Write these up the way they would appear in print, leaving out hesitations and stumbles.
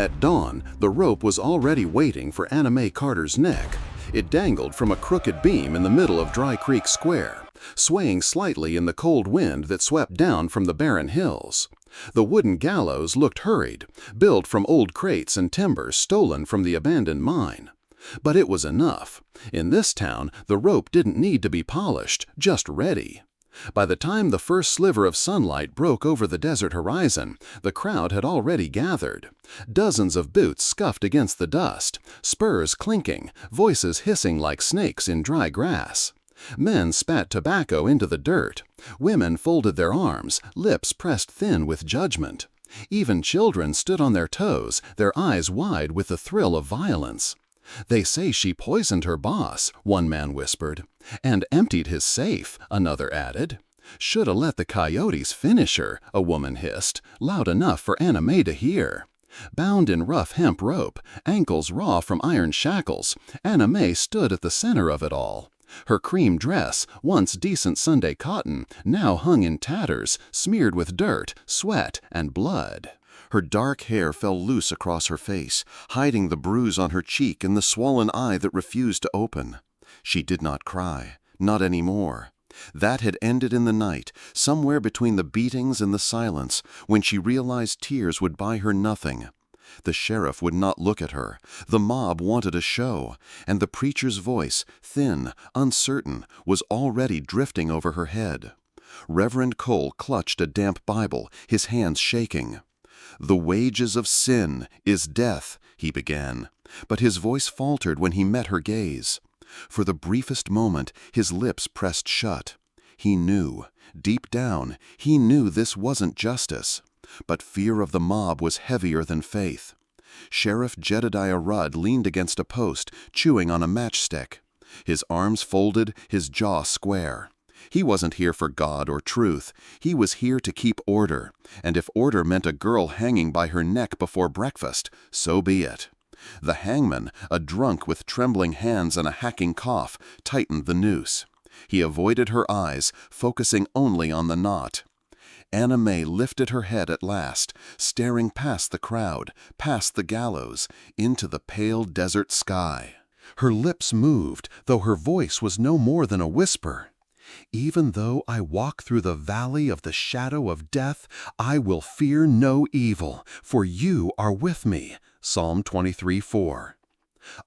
At dawn, the rope was already waiting for Anna Mae Carter's neck. It dangled from a crooked beam in the middle of Dry Creek Square, swaying slightly in the cold wind that swept down from the barren hills. The wooden gallows looked hurried, built from old crates and timber stolen from the abandoned mine. But it was enough. In this town, the rope didn't need to be polished, just ready. By the time the first sliver of sunlight broke over the desert horizon, the crowd had already gathered. Dozens of boots scuffed against the dust, spurs clinking, voices hissing like snakes in dry grass. Men spat tobacco into the dirt. Women folded their arms, lips pressed thin with judgment. Even children stood on their toes, their eyes wide with the thrill of violence. "They say she poisoned her boss," one man whispered. "And emptied his safe," another added. "Shoulda let the coyotes finish her," a woman hissed, loud enough for Anna Mae to hear. Bound in rough hemp rope, ankles raw from iron shackles, Anna Mae stood at the center of it all. Her cream dress, once decent Sunday cotton, now hung in tatters, smeared with dirt, sweat, and blood. Her dark hair fell loose across her face, hiding the bruise on her cheek and the swollen eye that refused to open. She did not cry, not anymore. That had ended in the night, somewhere between the beatings and the silence, when she realized tears would buy her nothing. The sheriff would not look at her. The mob wanted a show, and the preacher's voice, thin, uncertain, was already drifting over her head. Reverend Cole clutched a damp Bible, his hands shaking. "The wages of sin is death," he began, but his voice faltered when he met her gaze. For the briefest moment, his lips pressed shut. He knew, deep down, he knew this wasn't justice. But fear of the mob was heavier than faith. Sheriff Jedediah Rudd leaned against a post, chewing on a matchstick. His arms folded, his jaw square. He wasn't here for God or truth. He was here to keep order. And if order meant a girl hanging by her neck before breakfast, so be it. The hangman, a drunk with trembling hands and a hacking cough, tightened the noose. He avoided her eyes, focusing only on the knot. Anna Mae lifted her head at last, staring past the crowd, past the gallows, into the pale desert sky. Her lips moved, though her voice was no more than a whisper. "Even though I walk through the valley of the shadow of death, I will fear no evil, for you are with me." Psalm 23:4.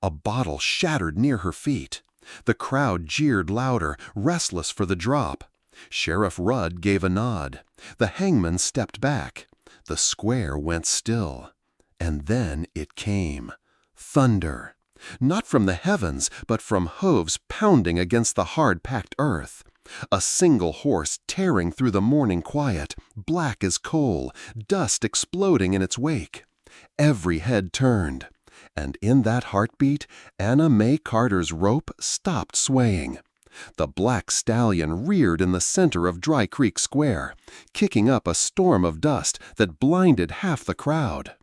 A bottle shattered near her feet. The crowd jeered louder, restless for the drop. Sheriff Rudd gave a nod. The hangman stepped back. The square went still. And then it came. Thunder. Not from the heavens, but from hooves pounding against the hard-packed earth. A single horse tearing through the morning quiet, black as coal, dust exploding in its wake. Every head turned. And in that heartbeat, Anna Mae Carter's rope stopped swaying. The black stallion reared in the center of Dry Creek Square, kicking up a storm of dust that blinded half the crowd.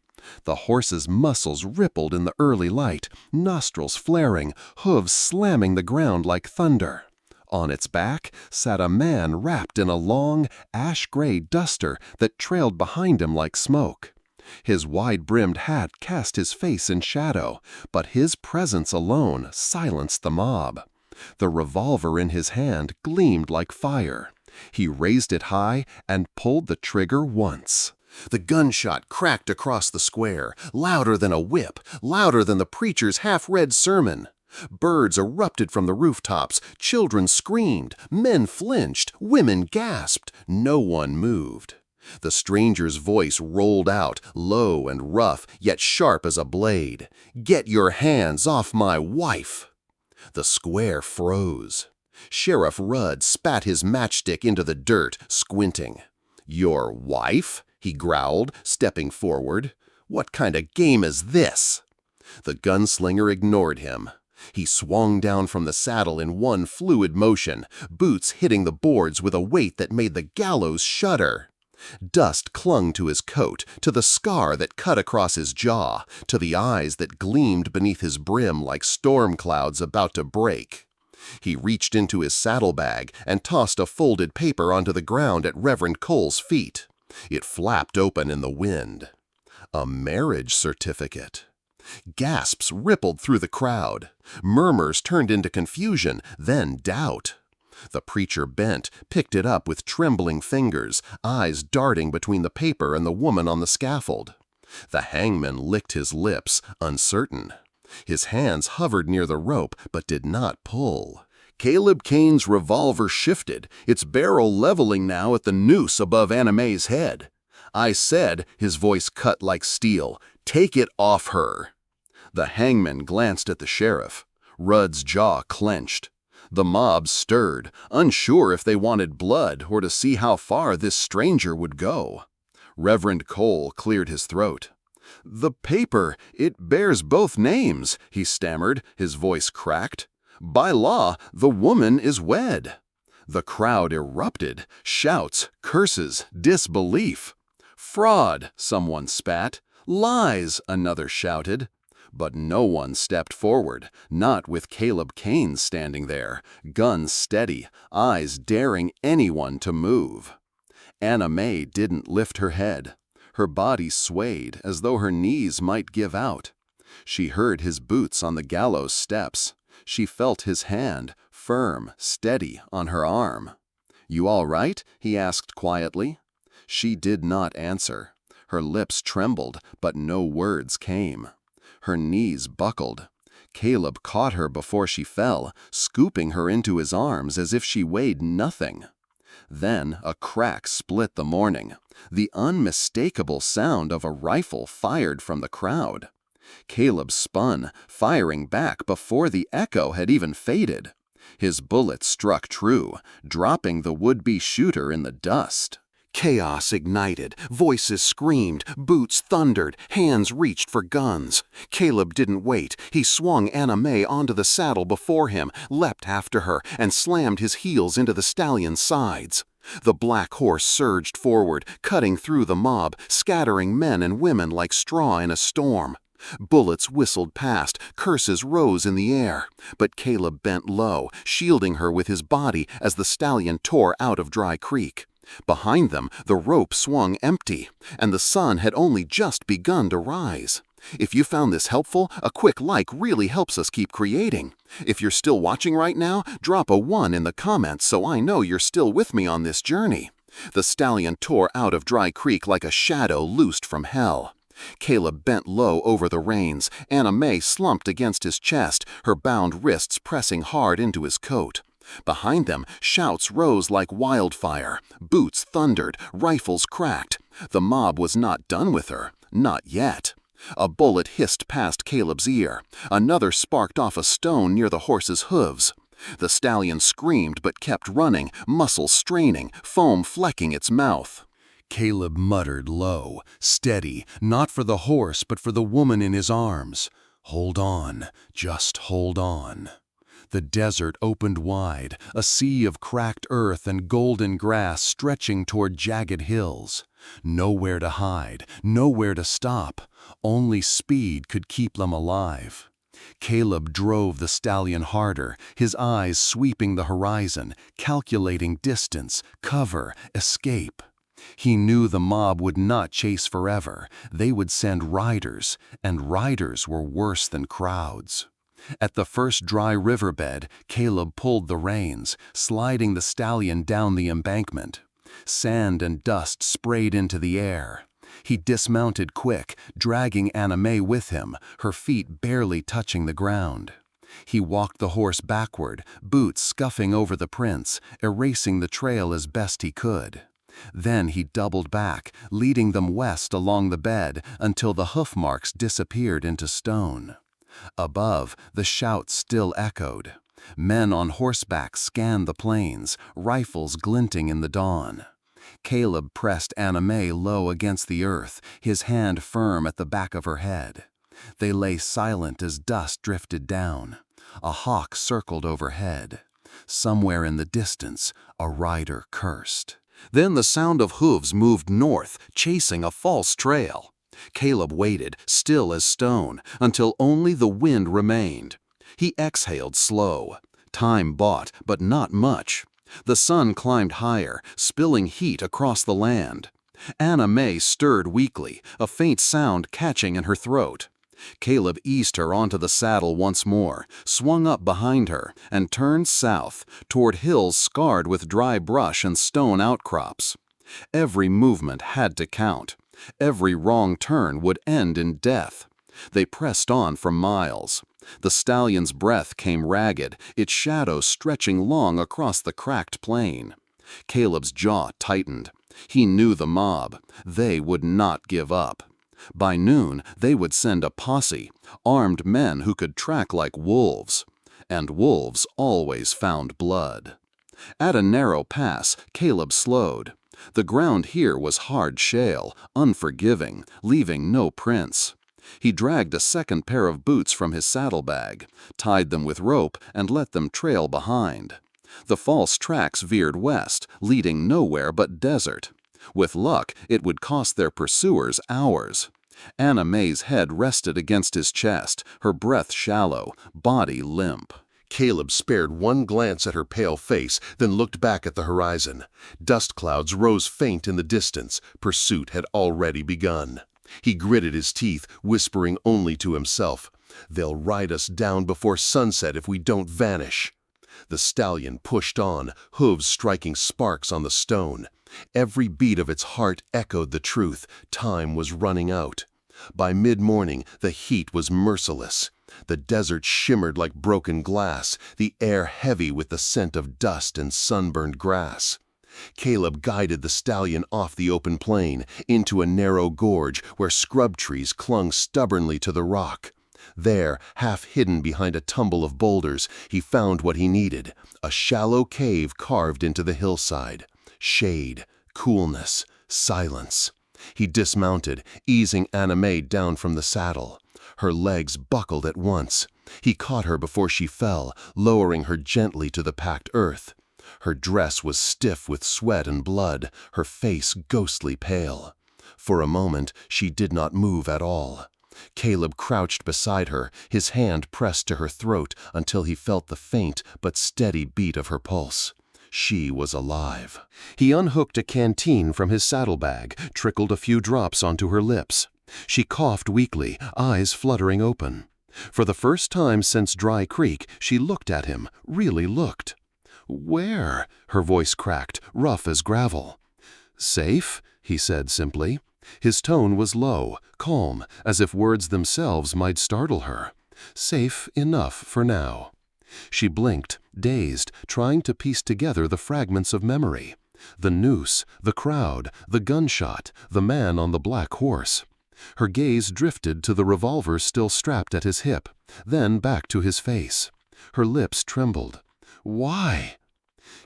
The horse's muscles rippled in the early light, nostrils flaring, hooves slamming the ground like thunder. On its back sat a man wrapped in a long, ash-gray duster that trailed behind him like smoke. His wide-brimmed hat cast his face in shadow, but his presence alone silenced the mob. The revolver in his hand gleamed like fire. He raised it high and pulled the trigger once. The gunshot cracked across the square, louder than a whip, louder than the preacher's half-read sermon. Birds erupted from the rooftops, children screamed, men flinched, women gasped. No one moved. The stranger's voice rolled out, low and rough, yet sharp as a blade. "Get your hands off my wife!" The square froze. Sheriff Rudd spat his matchstick into the dirt, squinting. "Your wife?" he growled, stepping forward. "What kind of game is this?" The gunslinger ignored him. He swung down from the saddle in one fluid motion, boots hitting the boards with a weight that made the gallows shudder. Dust clung to his coat, to the scar that cut across his jaw, to the eyes that gleamed beneath his brim like storm clouds about to break. He reached into his saddlebag and tossed a folded paper onto the ground at Reverend Cole's feet. It flapped open in the wind. A marriage certificate. Gasps rippled through the crowd. Murmurs turned into confusion, then doubt. The preacher bent, picked it up with trembling fingers, eyes darting between the paper and the woman on the scaffold. The hangman licked his lips, uncertain. His hands hovered near the rope, but did not pull. Caleb Kane's revolver shifted, its barrel leveling now at the noose above Anna Mae's head. I said, his voice cut like steel, "Take it off her." The hangman glanced at the sheriff. Rudd's jaw clenched. The mob stirred, unsure if they wanted blood or to see how far this stranger would go. Reverend Cole cleared his throat. "The paper, it bears both names," he stammered, his voice cracked. "By law, the woman is wed." The crowd erupted, shouts, curses, disbelief. "Fraud," someone spat. "Lies," another shouted. But no one stepped forward, not with Caleb Kane standing there, guns steady, eyes daring anyone to move. Anna Mae didn't lift her head. Her body swayed as though her knees might give out. She heard his boots on the gallows steps. She felt his hand, firm, steady, on her arm. "You all right?" he asked quietly. She did not answer. Her lips trembled, but no words came. Her knees buckled. Caleb caught her before she fell, scooping her into his arms as if she weighed nothing. Then a crack split the morning, the unmistakable sound of a rifle fired from the crowd. Caleb spun, firing back before the echo had even faded. His bullet struck true, dropping the would-be shooter in the dust. Chaos ignited, voices screamed, boots thundered, hands reached for guns. Caleb didn't wait. He swung Anna Mae onto the saddle before him, leapt after her, and slammed his heels into the stallion's sides. The black horse surged forward, cutting through the mob, scattering men and women like straw in a storm. Bullets whistled past, curses rose in the air. But Caleb bent low, shielding her with his body as the stallion tore out of Dry Creek. Behind them, the rope swung empty, and the sun had only just begun to rise. If you found this helpful, a quick like really helps us keep creating. If you're still watching right now, drop a 1 in the comments so I know you're still with me on this journey. The stallion tore out of Dry Creek like a shadow loosed from hell. Caleb bent low over the reins. Anna Mae slumped against his chest, her bound wrists pressing hard into his coat. Behind them, shouts rose like wildfire. Boots thundered, rifles cracked. The mob was not done with her, not yet. A bullet hissed past Caleb's ear. Another sparked off a stone near the horse's hooves. The stallion screamed but kept running, muscles straining, foam flecking its mouth. Caleb muttered low, steady, not for the horse but for the woman in his arms. "Hold on, just hold on." The desert opened wide, a sea of cracked earth and golden grass stretching toward jagged hills. Nowhere to hide, nowhere to stop. Only speed could keep them alive. Caleb drove the stallion harder, his eyes sweeping the horizon, calculating distance, cover, escape. He knew the mob would not chase forever. They would send riders, and riders were worse than crowds. At the first dry riverbed, Caleb pulled the reins, sliding the stallion down the embankment. Sand and dust sprayed into the air. He dismounted quick, dragging Anna Mae with him, her feet barely touching the ground. He walked the horse backward, boots scuffing over the prints, erasing the trail as best he could. Then he doubled back, leading them west along the bed until the hoof marks disappeared into stone. Above, the shouts still echoed. Men on horseback scanned the plains, rifles glinting in the dawn. Caleb pressed Anna Mae low against the earth, his hand firm at the back of her head. They lay silent as dust drifted down. A hawk circled overhead. Somewhere in the distance, a rider cursed. Then the sound of hooves moved north, chasing a false trail. Caleb waited, still as stone, until only the wind remained. He exhaled slow. Time bought, but not much. The sun climbed higher, spilling heat across the land. Anna May stirred weakly, a faint sound catching in her throat. Caleb eased her onto the saddle once more, swung up behind her, and turned south, toward hills scarred with dry brush and stone outcrops. Every movement had to count. Every wrong turn would end in death. They pressed on for miles. The stallion's breath came ragged, its shadow stretching long across the cracked plain. Caleb's jaw tightened. He knew the mob. They would not give up. By noon, they would send a posse, armed men who could track like wolves. And wolves always found blood. At a narrow pass, Caleb slowed. The ground here was hard shale, unforgiving, leaving no prints. He dragged a second pair of boots from his saddlebag, tied them with rope, and let them trail behind. The false tracks veered west, leading nowhere but desert. With luck, it would cost their pursuers hours. Anna May's head rested against his chest, her breath shallow, body limp. Caleb spared one glance at her pale face, then looked back at the horizon. Dust clouds rose faint in the distance. Pursuit had already begun. He gritted his teeth, whispering only to himself, "They'll ride us down before sunset if we don't vanish." The stallion pushed on, hooves striking sparks on the stone. Every beat of its heart echoed the truth. Time was running out. By mid-morning, the heat was merciless. The desert shimmered like broken glass, the air heavy with the scent of dust and sunburned grass. Caleb guided the stallion off the open plain, into a narrow gorge where scrub trees clung stubbornly to the rock. There, half hidden behind a tumble of boulders, he found what he needed, a shallow cave carved into the hillside. Shade, coolness, silence. He dismounted, easing Anna May down from the saddle. Her legs buckled at once. He caught her before she fell, lowering her gently to the packed earth. Her dress was stiff with sweat and blood, her face ghostly pale. For a moment, she did not move at all. Caleb crouched beside her, his hand pressed to her throat until he felt the faint but steady beat of her pulse. She was alive. He unhooked a canteen from his saddlebag, trickled a few drops onto her lips. She coughed weakly, eyes fluttering open. For the first time since Dry Creek, she looked at him, really looked. "Where?" Her voice cracked, rough as gravel. "Safe," he said simply. His tone was low, calm, as if words themselves might startle her. Safe enough for now. She blinked, dazed, trying to piece together the fragments of memory. The noose, the crowd, the gunshot, the man on the black horse. Her gaze drifted to the revolver still strapped at his hip, then back to his face. Her lips trembled. "Why?"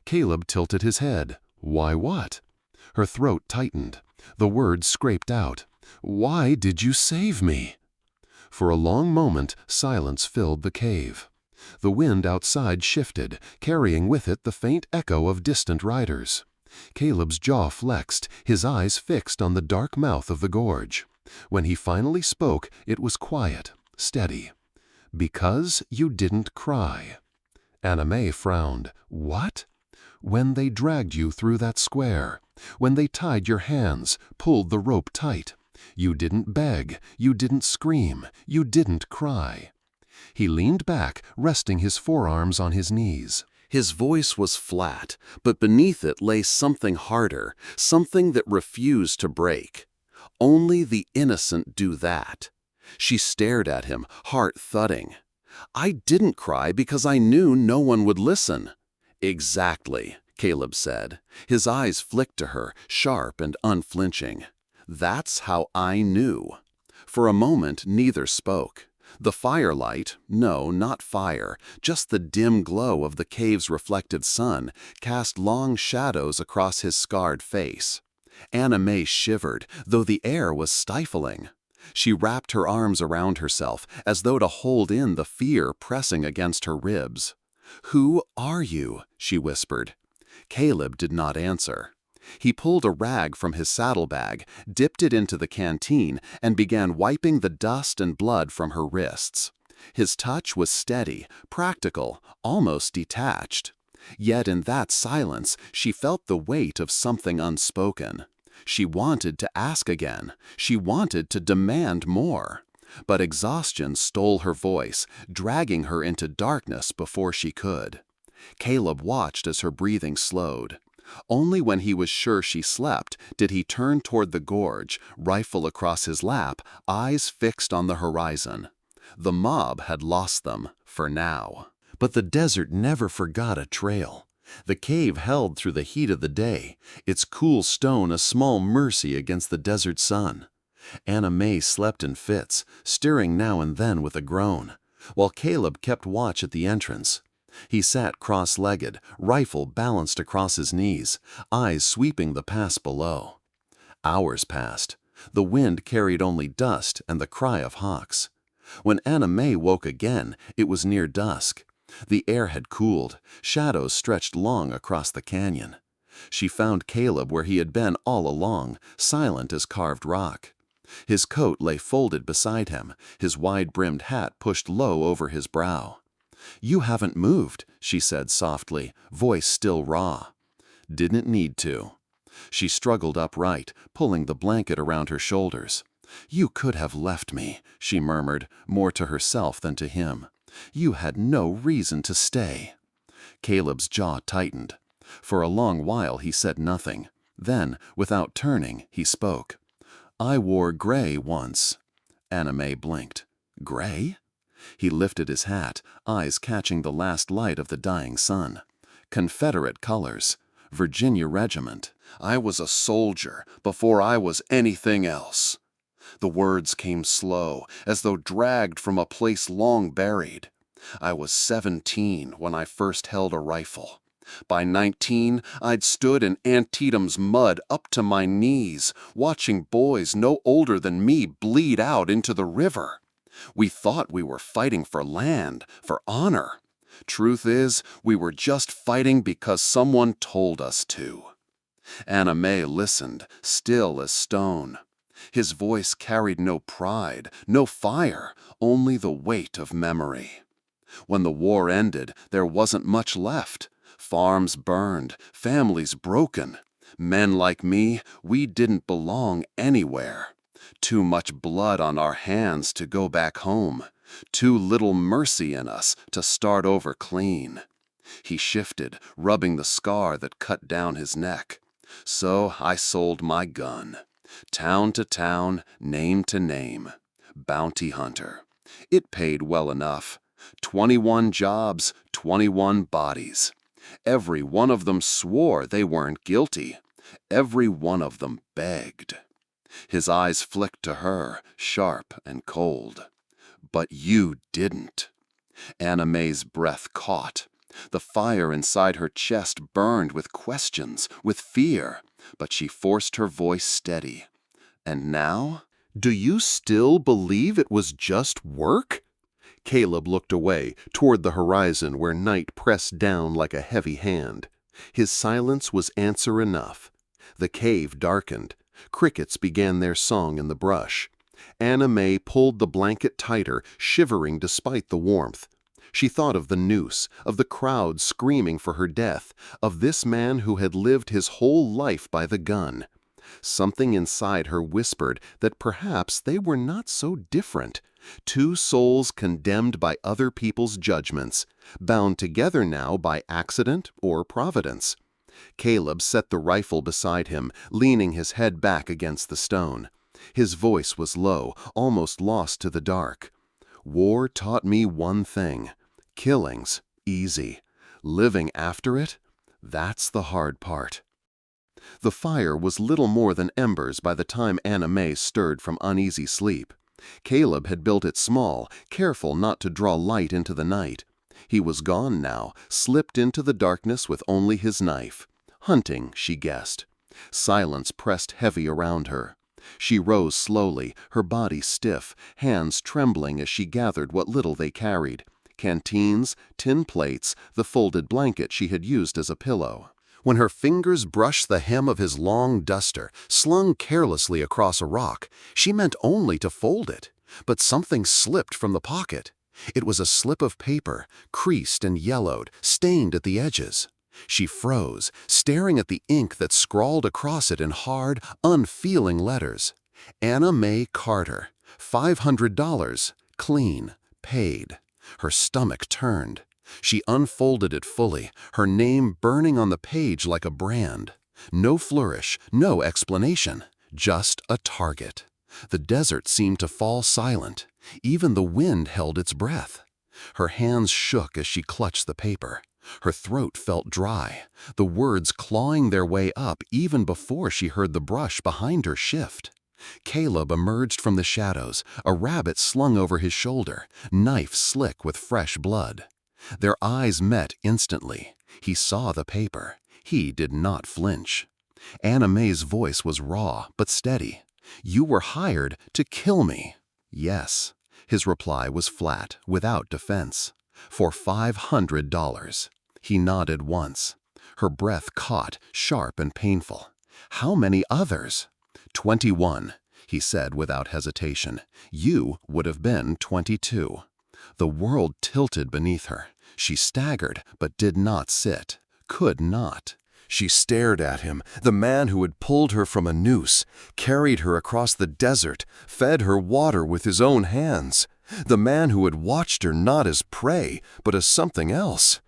Caleb tilted his head. "Why what?" Her throat tightened. The words scraped out. "Why did you save me?" For a long moment, silence filled the cave. The wind outside shifted, carrying with it the faint echo of distant riders. Caleb's jaw flexed, his eyes fixed on the dark mouth of the gorge. When he finally spoke, it was quiet, steady. "Because you didn't cry." Anna May frowned. "What?" "When they dragged you through that square. When they tied your hands, pulled the rope tight. You didn't beg, you didn't scream, you didn't cry." He leaned back, resting his forearms on his knees. His voice was flat, but beneath it lay something harder, something that refused to break. Only the innocent do that. She stared at him, heart thudding. "I didn't cry because I knew no one would listen." "Exactly," Caleb said. His eyes flicked to her, sharp and unflinching. "That's how I knew." For a moment, neither spoke. The firelight, no, not fire, just the dim glow of the cave's reflected sun, cast long shadows across his scarred face. Anna May shivered, though the air was stifling. She wrapped her arms around herself, as though to hold in the fear pressing against her ribs. "Who are you?" she whispered. Caleb did not answer. He pulled a rag from his saddlebag, dipped it into the canteen, and began wiping the dust and blood from her wrists. His touch was steady, practical, almost detached. Yet in that silence, she felt the weight of something unspoken. She wanted to ask again. She wanted to demand more. But exhaustion stole her voice, dragging her into darkness before she could. Caleb watched as her breathing slowed. Only when he was sure she slept did he turn toward the gorge, rifle across his lap, eyes fixed on the horizon. The mob had lost them, for now. But the desert never forgot a trail. The cave held through the heat of the day, its cool stone a small mercy against the desert sun. Anna May slept in fits, stirring now and then with a groan, while Caleb kept watch at the entrance. He sat cross-legged, rifle balanced across his knees, eyes sweeping the pass below. Hours passed. The wind carried only dust and the cry of hawks. When Anna May woke again, it was near dusk. The air had cooled, shadows stretched long across the canyon. She found Caleb where he had been all along, silent as carved rock. His coat lay folded beside him, his wide-brimmed hat pushed low over his brow. "You haven't moved," she said softly, voice still raw. "Didn't need to." She struggled upright, pulling the blanket around her shoulders. "You could have left me," she murmured, more to herself than to him. "You had no reason to stay." Caleb's jaw tightened. For a long while he said nothing. Then, without turning, he spoke. "I wore gray once." Anna May blinked. "Gray?" He lifted his hat, eyes catching the last light of the dying sun. "Confederate colors. Virginia Regiment. I was a soldier before I was anything else." The words came slow, as though dragged from a place long buried. "I was 17 when I first held a rifle. By 19, I'd stood in Antietam's mud up to my knees, watching boys no older than me bleed out into the river. We thought we were fighting for land, for honor. Truth is, we were just fighting because someone told us to." Anna May listened, still as stone. His voice carried no pride, no fire, only the weight of memory. When the war ended, there wasn't much left. Farms burned, families broken. Men like me, we didn't belong anywhere. Too much blood on our hands to go back home. Too little mercy in us to start over clean. He shifted, rubbing the scar that cut down his neck. So I sold my gun. Town to town, name to name. Bounty hunter. It paid well enough. 21 jobs, 21 bodies. Every one of them swore they weren't guilty. Every one of them begged. His eyes flicked to her, sharp and cold. "But you didn't." Anna May's breath caught. The fire inside her chest burned with questions, with fear, but she forced her voice steady. "And now? Do you still believe it was just work?" Caleb looked away, toward the horizon where night pressed down like a heavy hand. His silence was answer enough. The cave darkened. Crickets began their song in the brush. Anna May pulled the blanket tighter, shivering despite the warmth. She thought of the noose, of the crowd screaming for her death, of this man who had lived his whole life by the gun. Something inside her whispered that perhaps they were not so different. Two souls condemned by other people's judgments, bound together now by accident or providence. Caleb set the rifle beside him, leaning his head back against the stone. His voice was low, almost lost to the dark. "War taught me one thing. Killing's easy. Living after it, that's the hard part." The fire was little more than embers by the time Anna May stirred from uneasy sleep. Caleb had built it small, careful not to draw light into the night. He was gone now, slipped into the darkness with only his knife. Hunting, she guessed. Silence pressed heavy around her. She rose slowly, her body stiff, hands trembling as she gathered what little they carried. Canteens, tin plates, the folded blanket she had used as a pillow. When her fingers brushed the hem of his long duster, slung carelessly across a rock, she meant only to fold it. But something slipped from the pocket. It was a slip of paper, creased and yellowed, stained at the edges. She froze, staring at the ink that scrawled across it in hard, unfeeling letters. Anna Mae Carter, $500, clean, paid. Her stomach turned. She unfolded it fully, her name burning on the page like a brand. No flourish, no explanation, just a target. The desert seemed to fall silent. Even the wind held its breath. Her hands shook as she clutched the paper. Her throat felt dry, the words clawing their way up even before she heard the brush behind her shift. Caleb emerged from the shadows, a rabbit slung over his shoulder, knife slick with fresh blood. Their eyes met instantly. He saw the paper. He did not flinch. Anna Mae's voice was raw but steady. "You were hired to kill me." "Yes." His reply was flat, without defense. "For $500. He nodded once. Her breath caught, sharp and painful. "How many others?" 21, he said without hesitation. "You would have been 22. The world tilted beneath her. She staggered, but did not sit. Could not. She stared at him, the man who had pulled her from a noose, carried her across the desert, fed her water with his own hands. The man who had watched her not as prey, but as something else.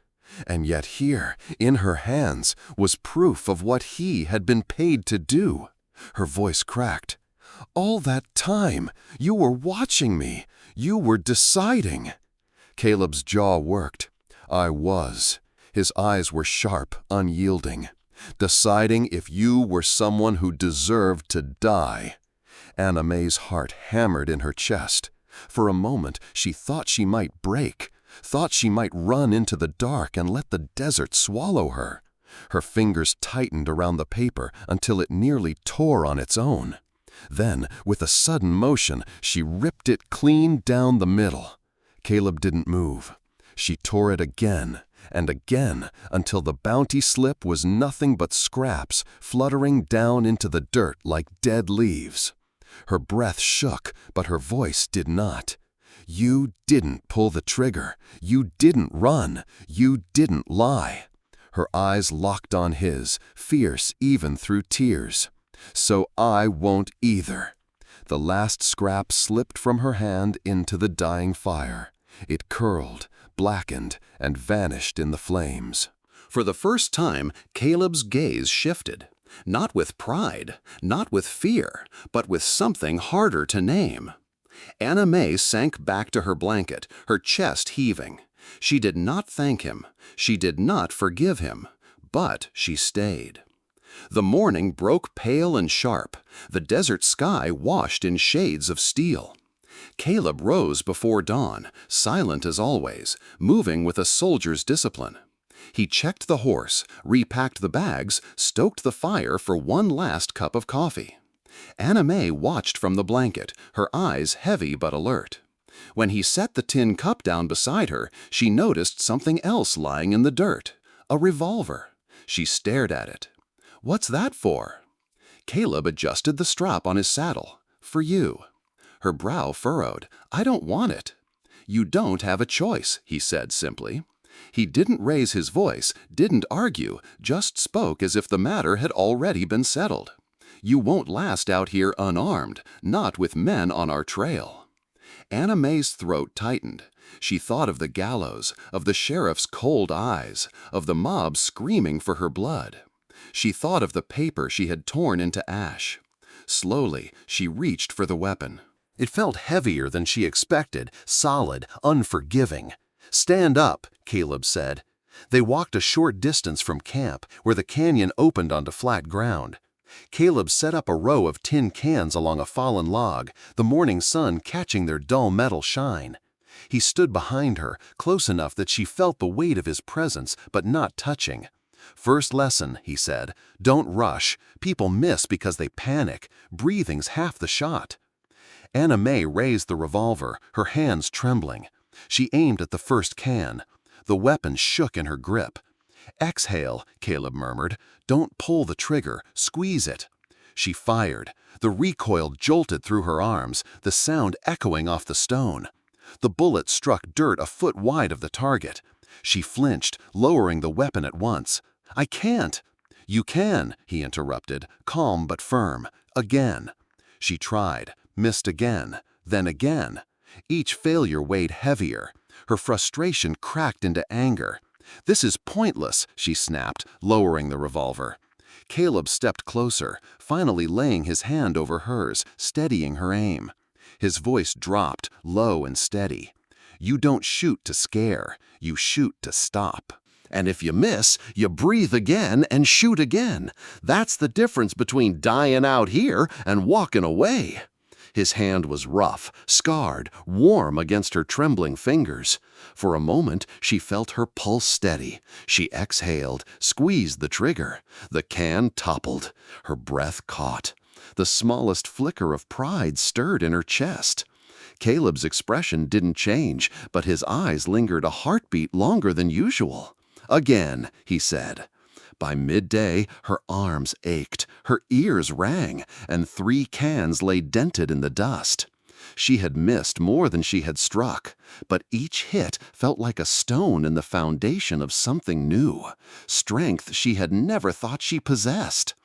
And yet here, in her hands, was proof of what he had been paid to do. Her voice cracked. "All that time, you were watching me. You were deciding." Caleb's jaw worked. "I was." His eyes were sharp, unyielding. "Deciding if you were someone who deserved to die." Anna Mae's heart hammered in her chest. For a moment, she thought she might break, thought she might run into the dark and let the desert swallow her. Her fingers tightened around the paper until it nearly tore on its own. Then, with a sudden motion, she ripped it clean down the middle. Caleb didn't move. She tore it again and again until the bounty slip was nothing but scraps fluttering down into the dirt like dead leaves. Her breath shook, but her voice did not. "You didn't pull the trigger. You didn't run. You didn't lie." Her eyes locked on his, fierce even through tears. "So I won't either." The last scrap slipped from her hand into the dying fire. It curled, blackened, and vanished in the flames. For the first time, Caleb's gaze shifted. Not with pride, not with fear, but with something harder to name. Anna Mae sank back to her blanket, her chest heaving. She did not thank him. She did not forgive him. But she stayed. The morning broke pale and sharp. The desert sky washed in shades of steel. Caleb rose before dawn, silent as always, moving with a soldier's discipline. He checked the horse, repacked the bags, stoked the fire for one last cup of coffee. Anna Mae watched from the blanket, her eyes heavy but alert. When he set the tin cup down beside her, she noticed something else lying in the dirt, a revolver. She stared at it. "What's that for?" Caleb adjusted the strap on his saddle. "For you." Her brow furrowed. "I don't want it." "You don't have a choice," he said simply. He didn't raise his voice, didn't argue, just spoke as if the matter had already been settled. "You won't last out here unarmed, not with men on our trail." Anna Mae's throat tightened. She thought of the gallows, of the sheriff's cold eyes, of the mob screaming for her blood. She thought of the paper she had torn into ash. Slowly, she reached for the weapon. It felt heavier than she expected, solid, unforgiving. "Stand up," Caleb said. They walked a short distance from camp, where the canyon opened onto flat ground. Caleb set up a row of tin cans along a fallen log, the morning sun catching their dull metal shine. He stood behind her, close enough that she felt the weight of his presence, but not touching. "First lesson," he said, "don't rush. People miss because they panic. Breathing's half the shot." Anna Mae raised the revolver, her hands trembling. She aimed at the first can. The weapon shook in her grip. "Exhale," Caleb murmured. "Don't pull the trigger. Squeeze it." She fired. The recoil jolted through her arms, the sound echoing off the stone. The bullet struck dirt a foot wide of the target. She flinched, lowering the weapon at once. "I can't." "You can," he interrupted, calm but firm. "Again." She tried, missed again, then again. Each failure weighed heavier. Her frustration cracked into anger. "This is pointless," she snapped, lowering the revolver. Caleb stepped closer, finally laying his hand over hers, steadying her aim. His voice dropped, low and steady. "You don't shoot to scare, you shoot to stop. And if you miss, you breathe again and shoot again. That's the difference between dying out here and walking away." His hand was rough, scarred, warm against her trembling fingers. For a moment, she felt her pulse steady. She exhaled, squeezed the trigger. The can toppled. Her breath caught. The smallest flicker of pride stirred in her chest. Caleb's expression didn't change, but his eyes lingered a heartbeat longer than usual. "Again," he said. By midday, her arms ached, her ears rang, and 3 cans lay dented in the dust. She had missed more than she had struck, but each hit felt like a stone in the foundation of something new, strength she had never thought she possessed.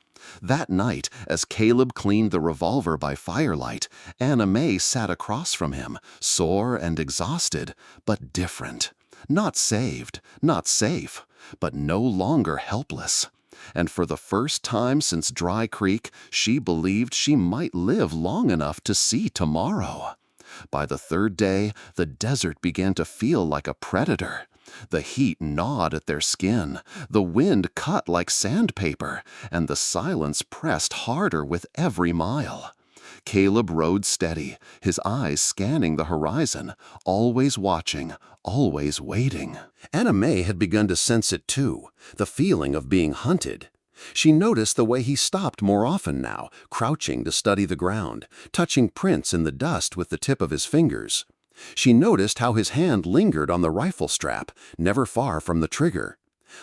That night, as Caleb cleaned the revolver by firelight, Anna May sat across from him, sore and exhausted, but different. Not saved, not safe, but no longer helpless. And for the first time since Dry Creek, she believed she might live long enough to see tomorrow. By the 3rd day, the desert began to feel like a predator. The heat gnawed at their skin, the wind cut like sandpaper, and the silence pressed harder with every mile. Caleb rode steady, his eyes scanning the horizon, always watching, always waiting. Anna May had begun to sense it too, the feeling of being hunted. She noticed the way he stopped more often now, crouching to study the ground, touching prints in the dust with the tip of his fingers. She noticed how his hand lingered on the rifle strap, never far from the trigger.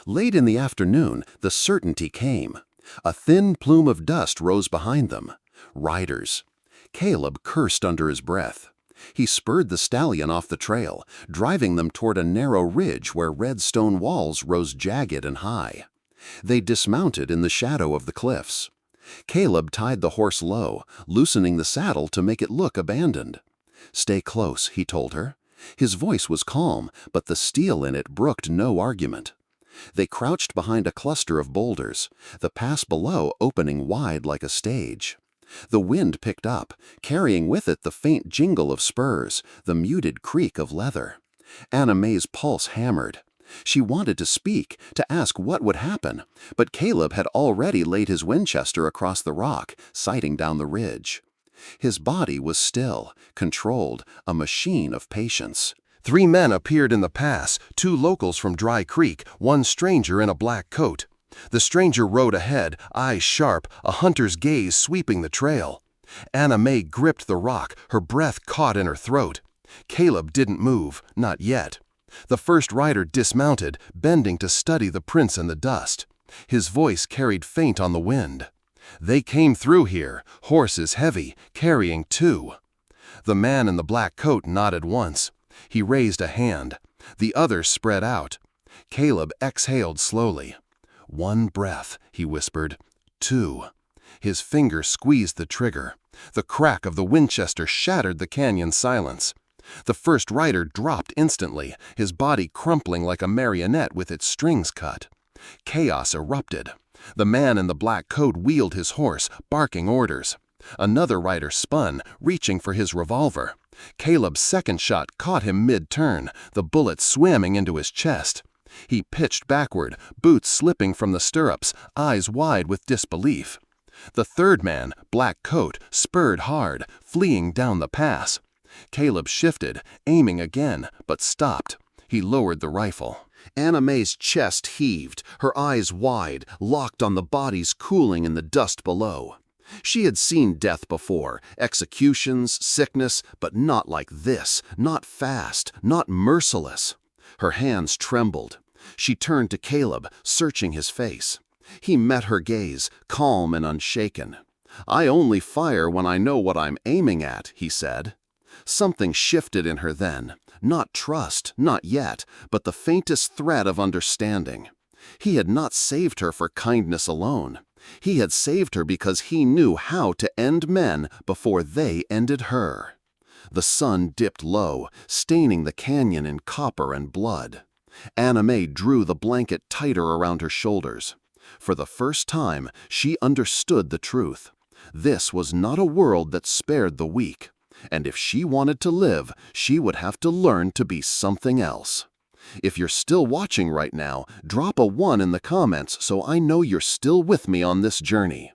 Late in the afternoon, the certainty came. A thin plume of dust rose behind them. Riders. Caleb cursed under his breath. He spurred the stallion off the trail, driving them toward a narrow ridge where red stone walls rose jagged and high. They dismounted in the shadow of the cliffs. Caleb tied the horse low, loosening the saddle to make it look abandoned. "Stay close," he told her. His voice was calm, but the steel in it brooked no argument. They crouched behind a cluster of boulders, the pass below opening wide like a stage. The wind picked up, carrying with it the faint jingle of spurs, the muted creak of leather. Anna May's pulse hammered. She wanted to speak, to ask what would happen, but Caleb had already laid his Winchester across the rock, sighting down the ridge. His body was still, controlled, a machine of patience. 3 men appeared in the pass, 2 locals from Dry Creek, 1 stranger in a black coat. The stranger rode ahead, eyes sharp, a hunter's gaze sweeping the trail. Anna May gripped the rock, her breath caught in her throat. Caleb didn't move, not yet. The first rider dismounted, bending to study the prints in the dust. His voice carried faint on the wind. "They came through here, horses heavy, carrying 2. The man in the black coat nodded once. He raised a hand. The others spread out. Caleb exhaled slowly. "1 breath," he whispered. 2. His finger squeezed the trigger. The crack of the Winchester shattered the canyon silence. The first rider dropped instantly, his body crumpling like a marionette with its strings cut. Chaos erupted. The man in the black coat wheeled his horse, barking orders. Another rider spun, reaching for his revolver. Caleb's second shot caught him mid-turn, the bullet swimming into his chest. He pitched backward, boots slipping from the stirrups, eyes wide with disbelief. The third man, black coat, spurred hard, fleeing down the pass. Caleb shifted, aiming again, but stopped. He lowered the rifle. Anna May's chest heaved, her eyes wide, locked on the bodies cooling in the dust below. She had seen death before, executions, sickness, but not like this, not fast, not merciless. Her hands trembled. She turned to Caleb, searching his face. He met her gaze, calm and unshaken. "I only fire when I know what I'm aiming at," he said. Something shifted in her then. Not trust, not yet, but the faintest thread of understanding. He had not saved her for kindness alone. He had saved her because he knew how to end men before they ended her. The sun dipped low, staining the canyon in copper and blood. Anna May drew the blanket tighter around her shoulders. For the first time, she understood the truth. This was not a world that spared the weak. And if she wanted to live, she would have to learn to be something else. If you're still watching right now, drop a 1 in the comments so I know you're still with me on this journey.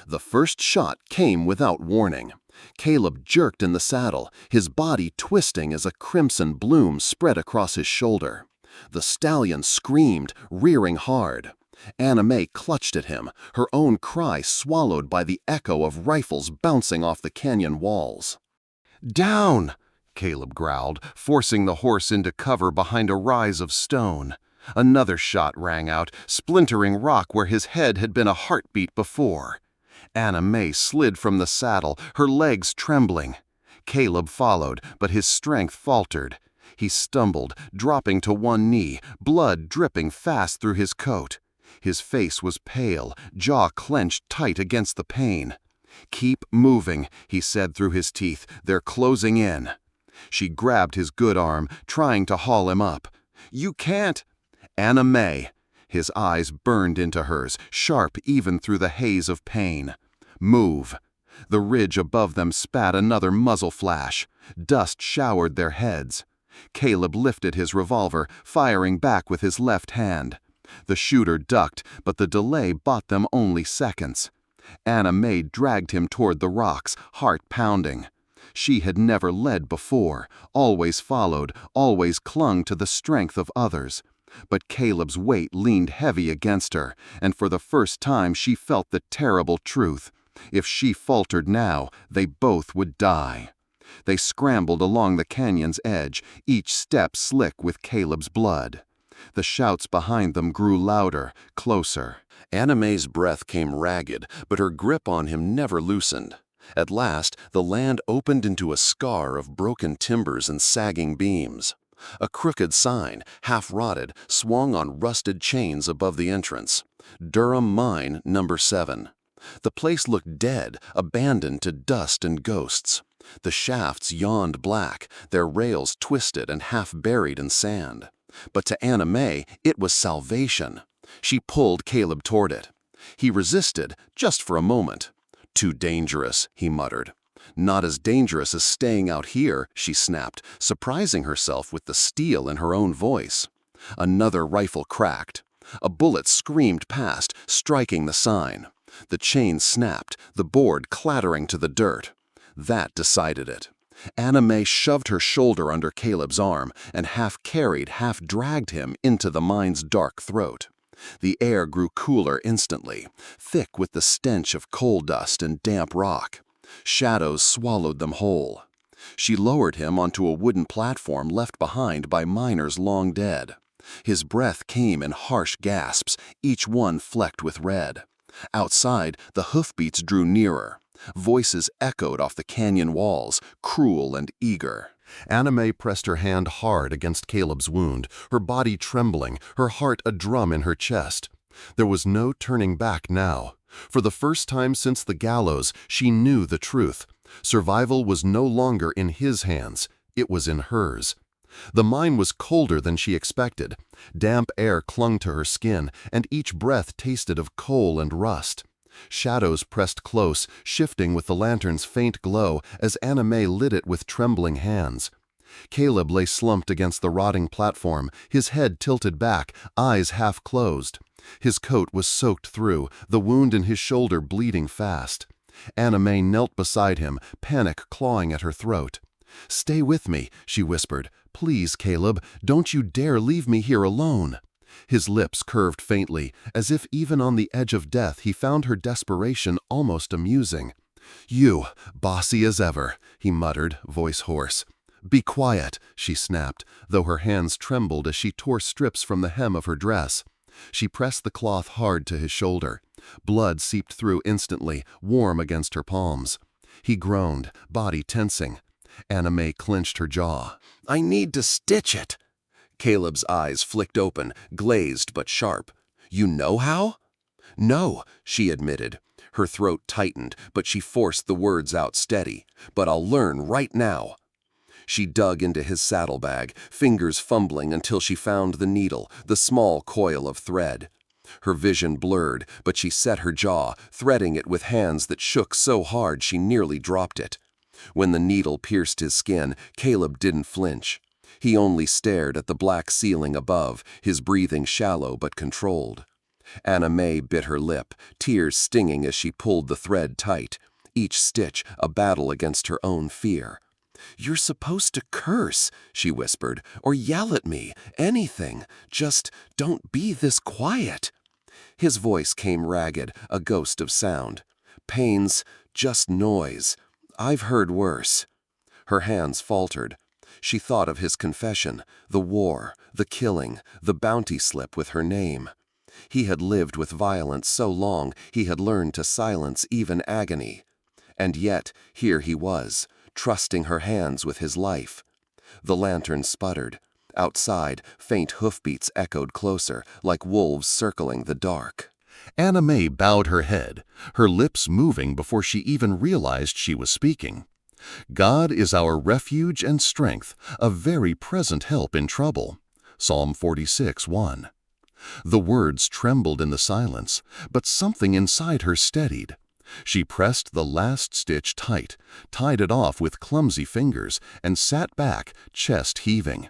The first shot came without warning. Caleb jerked in the saddle, his body twisting as a crimson bloom spread across his shoulder. The stallion screamed, rearing hard. Anna May clutched at him, her own cry swallowed by the echo of rifles bouncing off the canyon walls. "Down!" Caleb growled, forcing the horse into cover behind a rise of stone. Another shot rang out, splintering rock where his head had been a heartbeat before. Anna May slid from the saddle, her legs trembling. Caleb followed, but his strength faltered. He stumbled, dropping to one knee, blood dripping fast through his coat. His face was pale, jaw clenched tight against the pain. "Keep moving," he said through his teeth. "They're closing in." She grabbed his good arm, trying to haul him up. "You can't!" "Anna May." His eyes burned into hers, sharp even through the haze of pain. "Move." The ridge above them spat another muzzle flash. Dust showered their heads. Caleb lifted his revolver, firing back with his left hand. The shooter ducked, but the delay bought them only seconds. Anna May dragged him toward the rocks, heart pounding. She had never led before, always followed, always clung to the strength of others. But Caleb's weight leaned heavy against her, and for the first time she felt the terrible truth. If she faltered now, they both would die. They scrambled along the canyon's edge, each step slick with Caleb's blood. The shouts behind them grew louder, closer. Anna May's breath came ragged, but her grip on him never loosened. At last, the land opened into a scar of broken timbers and sagging beams. A crooked sign, half-rotted, swung on rusted chains above the entrance. Durham Mine, No. 7. The place looked dead, abandoned to dust and ghosts. The shafts yawned black, their rails twisted and half-buried in sand. But to Anna May, it was salvation. She pulled Caleb toward it. He resisted, just for a moment. "Too dangerous," he muttered. "Not as dangerous as staying out here," she snapped, surprising herself with the steel in her own voice. Another rifle cracked. A bullet screamed past, striking the sign. The chain snapped, the board clattering to the dirt. That decided it. Anna May shoved her shoulder under Caleb's arm and half-carried, half-dragged him into the mine's dark throat. The air grew cooler instantly, thick with the stench of coal dust and damp rock. Shadows swallowed them whole. She lowered him onto a wooden platform left behind by miners long dead. His breath came in harsh gasps, each one flecked with red. Outside, the hoofbeats drew nearer. Voices echoed off the canyon walls, cruel and eager. Anna May pressed her hand hard against Caleb's wound, her body trembling, her heart a drum in her chest. There was no turning back now. For the first time since the gallows, she knew the truth. Survival was no longer in his hands, it was in hers. The mine was colder than she expected. Damp air clung to her skin, and each breath tasted of coal and rust. Shadows pressed close, shifting with the lantern's faint glow as Anna May lit it with trembling hands. Caleb lay slumped against the rotting platform, his head tilted back, eyes half closed. His coat was soaked through, the wound in his shoulder bleeding fast. Anna May knelt beside him, panic clawing at her throat. "Stay with me," she whispered. "Please, Caleb, don't you dare leave me here alone." His lips curved faintly, as if even on the edge of death he found her desperation almost amusing. "You, bossy as ever," he muttered, voice hoarse. "Be quiet," she snapped, though her hands trembled as she tore strips from the hem of her dress. She pressed the cloth hard to his shoulder. Blood seeped through instantly, warm against her palms. He groaned, body tensing. Anna May clenched her jaw. "I need to stitch it." Caleb's eyes flicked open, glazed but sharp. You know how? No, she admitted. Her throat tightened, but she forced the words out steady. But I'll learn right now. She dug into his saddlebag, fingers fumbling until she found the needle, the small coil of thread. Her vision blurred, but she set her jaw, threading it with hands that shook so hard she nearly dropped it. When the needle pierced his skin, Caleb didn't flinch. He only stared at the black ceiling above, his breathing shallow but controlled. Anna May bit her lip, tears stinging as she pulled the thread tight, each stitch a battle against her own fear. "You're supposed to curse," she whispered, "or yell at me, anything. Just don't be this quiet." His voice came ragged, a ghost of sound. "Pain's just noise. I've heard worse." Her hands faltered. She thought of his confession, the war, the killing, the bounty slip with her name. He had lived with violence so long he had learned to silence even agony. And yet, here he was, trusting her hands with his life. The lantern sputtered. Outside, faint hoofbeats echoed closer, like wolves circling the dark. Anna May bowed her head, her lips moving before she even realized she was speaking. God is our refuge and strength, a very present help in trouble. Psalm 46:1. The words trembled in the silence, but something inside her steadied. She pressed the last stitch tight, tied it off with clumsy fingers, and sat back, chest heaving.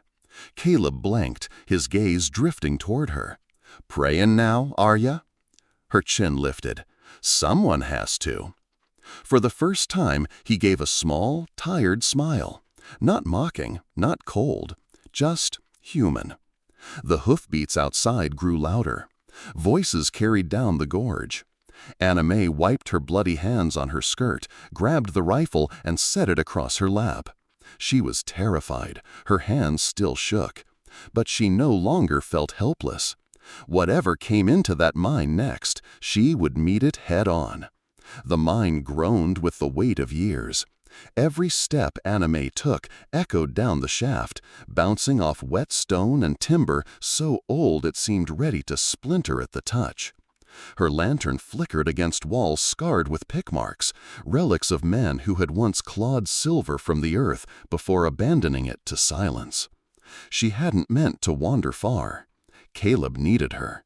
Caleb blanked, his gaze drifting toward her. "Prayin' now, are ya?" Her chin lifted. "Someone has to." For the first time, he gave a small, tired smile. Not mocking, not cold, just human. The hoofbeats outside grew louder. Voices carried down the gorge. Anna May wiped her bloody hands on her skirt, grabbed the rifle, and set it across her lap. She was terrified. Her hands still shook. But she no longer felt helpless. Whatever came into that mine next, she would meet it head on. The mine groaned with the weight of years. Every step Anna May took echoed down the shaft, bouncing off wet stone and timber so old it seemed ready to splinter at the touch. Her lantern flickered against walls scarred with pick marks, relics of men who had once clawed silver from the earth before abandoning it to silence. She hadn't meant to wander far. Caleb needed her.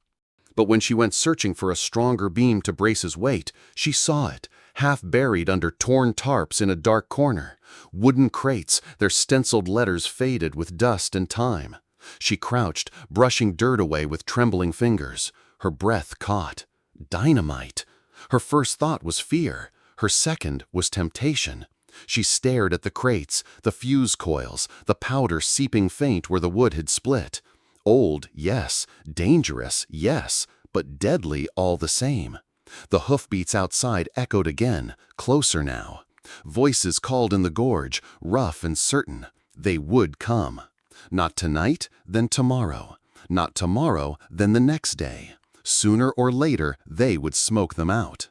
But when she went searching for a stronger beam to brace his weight, she saw it, half buried under torn tarps in a dark corner. Wooden crates, their stenciled letters faded with dust and time. She crouched, brushing dirt away with trembling fingers. Her breath caught. Dynamite. Her first thought was fear. Her second was temptation. She stared at the crates, the fuse coils, the powder seeping faint where the wood had split. Old, yes. Dangerous, yes. But deadly all the same. The hoofbeats outside echoed again, closer now. Voices called in the gorge, rough and certain. They would come. Not tonight, then tomorrow. Not tomorrow, then the next day. Sooner or later, they would smoke them out.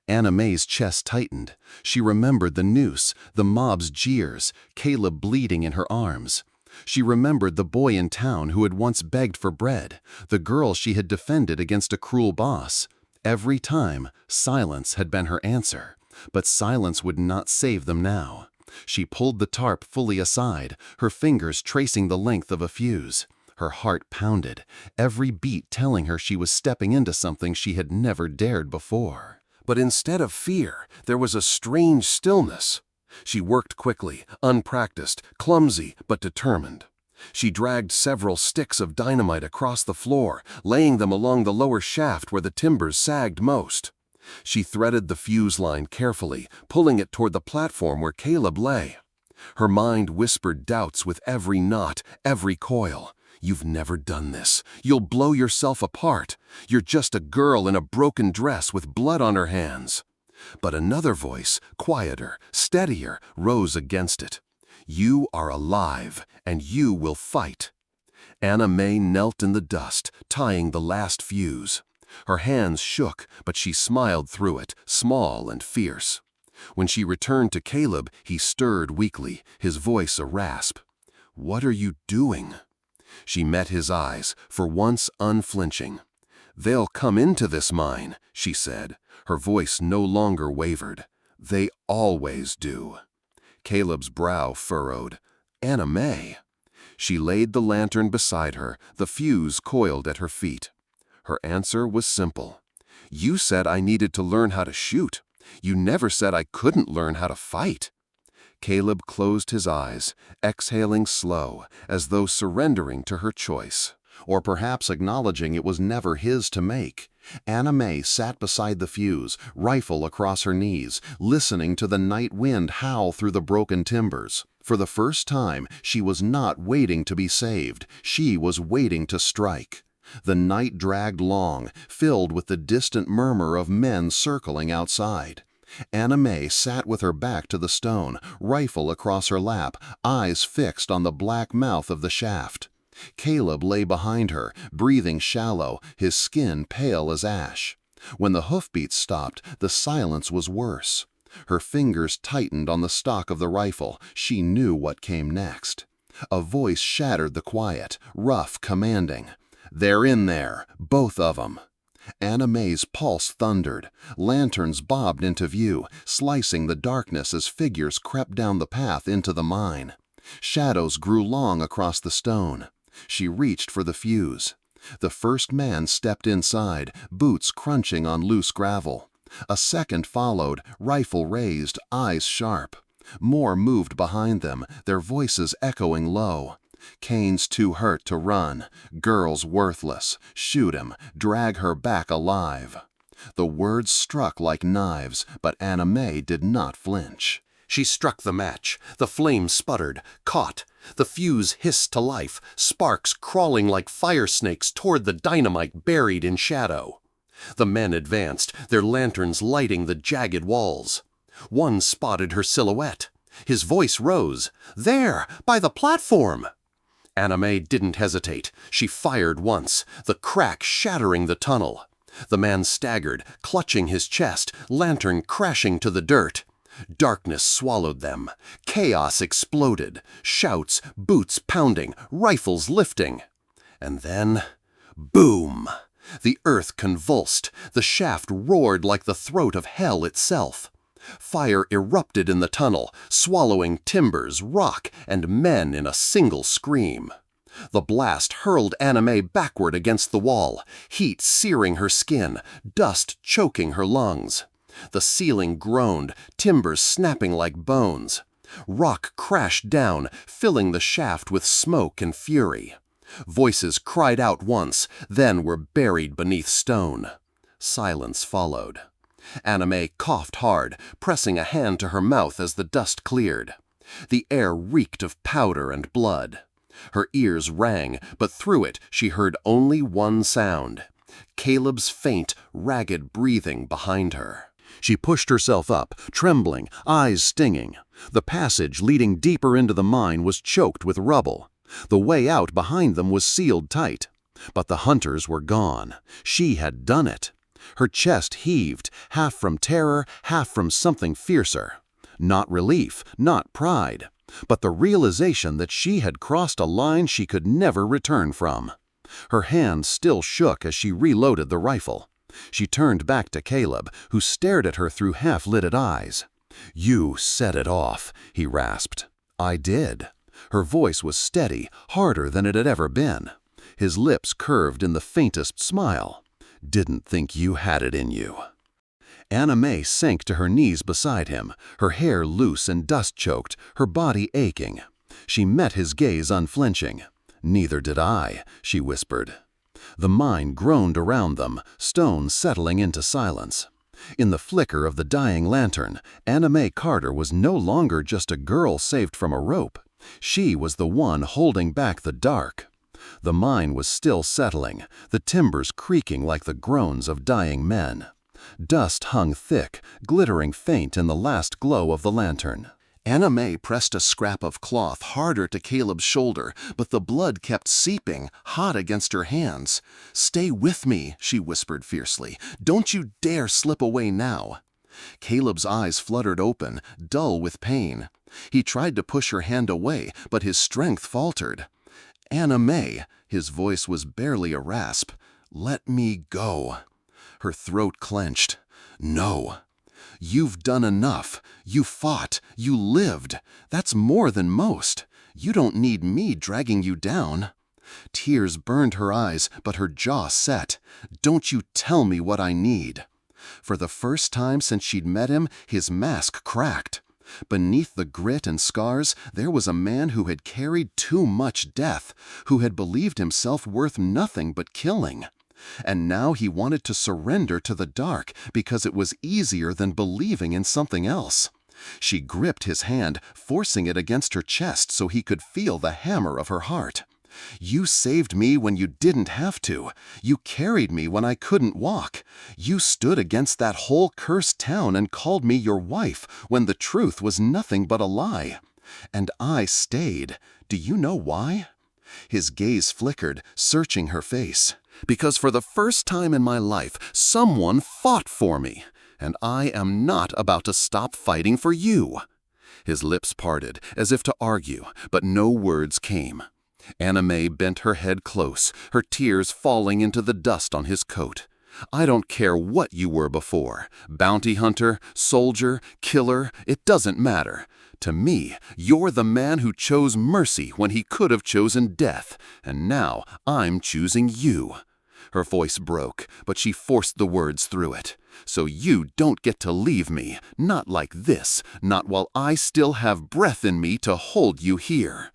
Anna May's chest tightened. She remembered the noose, the mob's jeers, Caleb bleeding in her arms. She remembered the boy in town who had once begged for bread, the girl she had defended against a cruel boss. Every time, silence had been her answer, but silence would not save them now. She pulled the tarp fully aside, her fingers tracing the length of a fuse. Her heart pounded, every beat telling her she was stepping into something she had never dared before. But instead of fear, there was a strange stillness. She worked quickly, unpracticed, clumsy, but determined. She dragged several sticks of dynamite across the floor, laying them along the lower shaft where the timbers sagged most. She threaded the fuse line carefully, pulling it toward the platform where Caleb lay. Her mind whispered doubts with every knot, every coil. "You've never done this. You'll blow yourself apart. You're just a girl in a broken dress with blood on her hands." But another voice, quieter, steadier, rose against it. "You are alive, and you will fight." Anna May knelt in the dust, tying the last fuse. Her hands shook, but she smiled through it, small and fierce. When she returned to Caleb, he stirred weakly, his voice a rasp. "What are you doing?" She met his eyes, for once unflinching. "They'll come into this mine," she said. Her voice no longer wavered. "They always do." Caleb's brow furrowed. "Anna May." She laid the lantern beside her, the fuse coiled at her feet. Her answer was simple. "You said I needed to learn how to shoot. You never said I couldn't learn how to fight." Caleb closed his eyes, exhaling slow, as though surrendering to her choice. Or perhaps acknowledging it was never his to make. Anna May sat beside the fuse, rifle across her knees, listening to the night wind howl through the broken timbers. For the first time, she was not waiting to be saved. She was waiting to strike. The night dragged long, filled with the distant murmur of men circling outside. Anna May sat with her back to the stone, rifle across her lap, eyes fixed on the black mouth of the shaft. Caleb lay behind her, breathing shallow, his skin pale as ash. When the hoofbeats stopped, the silence was worse. Her fingers tightened on the stock of the rifle. She knew what came next. A voice shattered the quiet, rough, commanding. "They're in there, both of 'em." Anna May's pulse thundered. Lanterns bobbed into view, slicing the darkness as figures crept down the path into the mine. Shadows grew long across the stone. She reached for the fuse. The first man stepped inside, boots crunching on loose gravel. A second followed, rifle raised, eyes sharp. More moved behind them, their voices echoing low. "Kane's too hurt to run. Girl's worthless. Shoot him. Drag her back alive." The words struck like knives, but Anna May did not flinch. She struck the match. The flame sputtered, caught. The fuse hissed to life, sparks crawling like fire snakes toward the dynamite buried in shadow. The men advanced, their lanterns lighting the jagged walls. One spotted her silhouette. His voice rose. "There, by the platform!" Anna May didn't hesitate. She fired once, the crack shattering the tunnel. The man staggered, clutching his chest, lantern crashing to the dirt. Darkness swallowed them. Chaos exploded. Shouts, boots pounding, rifles lifting. And then, boom! The earth convulsed. The shaft roared like the throat of hell itself. Fire erupted in the tunnel, swallowing timbers, rock, and men in a single scream. The blast hurled Anna May backward against the wall, heat searing her skin, dust choking her lungs. The ceiling groaned, timbers snapping like bones. Rock crashed down, filling the shaft with smoke and fury. Voices cried out once, then were buried beneath stone. Silence followed. Anna May coughed hard, pressing a hand to her mouth as the dust cleared. The air reeked of powder and blood. Her ears rang, but through it she heard only one sound: Caleb's faint, ragged breathing behind her. She pushed herself up, trembling, eyes stinging. The passage leading deeper into the mine was choked with rubble. The way out behind them was sealed tight. But the hunters were gone. She had done it. Her chest heaved, half from terror, half from something fiercer. Not relief, not pride, but the realization that she had crossed a line she could never return from. Her hand still shook as she reloaded the rifle. She turned back to Caleb, who stared at her through half-lidded eyes. "You set it off," he rasped. "I did." Her voice was steady, harder than it had ever been. His lips curved in the faintest smile. "Didn't think you had it in you." Anna May sank to her knees beside him, her hair loose and dust-choked, her body aching. She met his gaze unflinching. "Neither did I," she whispered. The mine groaned around them, stones settling into silence. In the flicker of the dying lantern, Anna May Carter was no longer just a girl saved from a rope. She was the one holding back the dark. The mine was still settling, the timbers creaking like the groans of dying men. Dust hung thick, glittering faint in the last glow of the lantern. Anna May pressed a scrap of cloth harder to Caleb's shoulder, but the blood kept seeping, hot against her hands. "Stay with me," she whispered fiercely. "Don't you dare slip away now." Caleb's eyes fluttered open, dull with pain. He tried to push her hand away, but his strength faltered. "Anna May," his voice was barely a rasp, Let me go. Her throat clenched. No. You've done enough. You fought. You lived. That's more than most. You don't need me dragging you down. Tears burned her eyes, but her jaw set. Don't you tell me what I need. For the first time since she'd met him, his mask cracked. Beneath the grit and scars, there was a man who had carried too much death, who had believed himself worth nothing but killing. And now he wanted to surrender to the dark because it was easier than believing in something else. She gripped his hand, forcing it against her chest so he could feel the hammer of her heart. You saved me when you didn't have to. You carried me when I couldn't walk. You stood against that whole cursed town and called me your wife when the truth was nothing but a lie. And I stayed. Do you know why? His gaze flickered, searching her face. Because for the first time in my life, someone fought for me, and I am not about to stop fighting for you. His lips parted, as if to argue, but no words came. Anna May bent her head close, her tears falling into the dust on his coat. I don't care what you were before. Bounty hunter, soldier, killer, it doesn't matter. To me, you're the man who chose mercy when he could have chosen death, and now I'm choosing you. Her voice broke, but she forced the words through it. So you don't get to leave me, not like this, not while I still have breath in me to hold you here.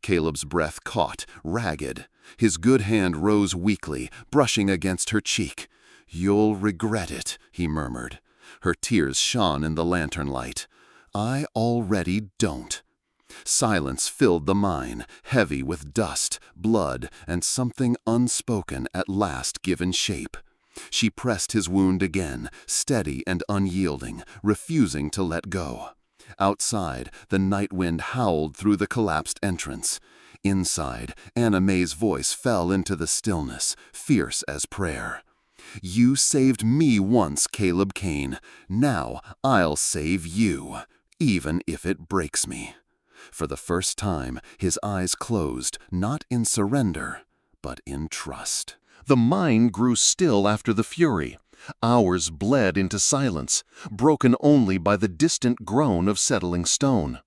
Caleb's breath caught, ragged. His good hand rose weakly, brushing against her cheek. You'll regret it, he murmured. Her tears shone in the lantern light. I already don't. Silence filled the mine, heavy with dust, blood, and something unspoken at last given shape. She pressed his wound again, steady and unyielding, refusing to let go. Outside, the night wind howled through the collapsed entrance. Inside, Anna May's voice fell into the stillness, fierce as prayer. You saved me once, Caleb Kane. Now I'll save you, even if it breaks me. For the first time, his eyes closed, not in surrender, but in trust. The mine grew still after the fury. Hours bled into silence, broken only by the distant groan of settling stone.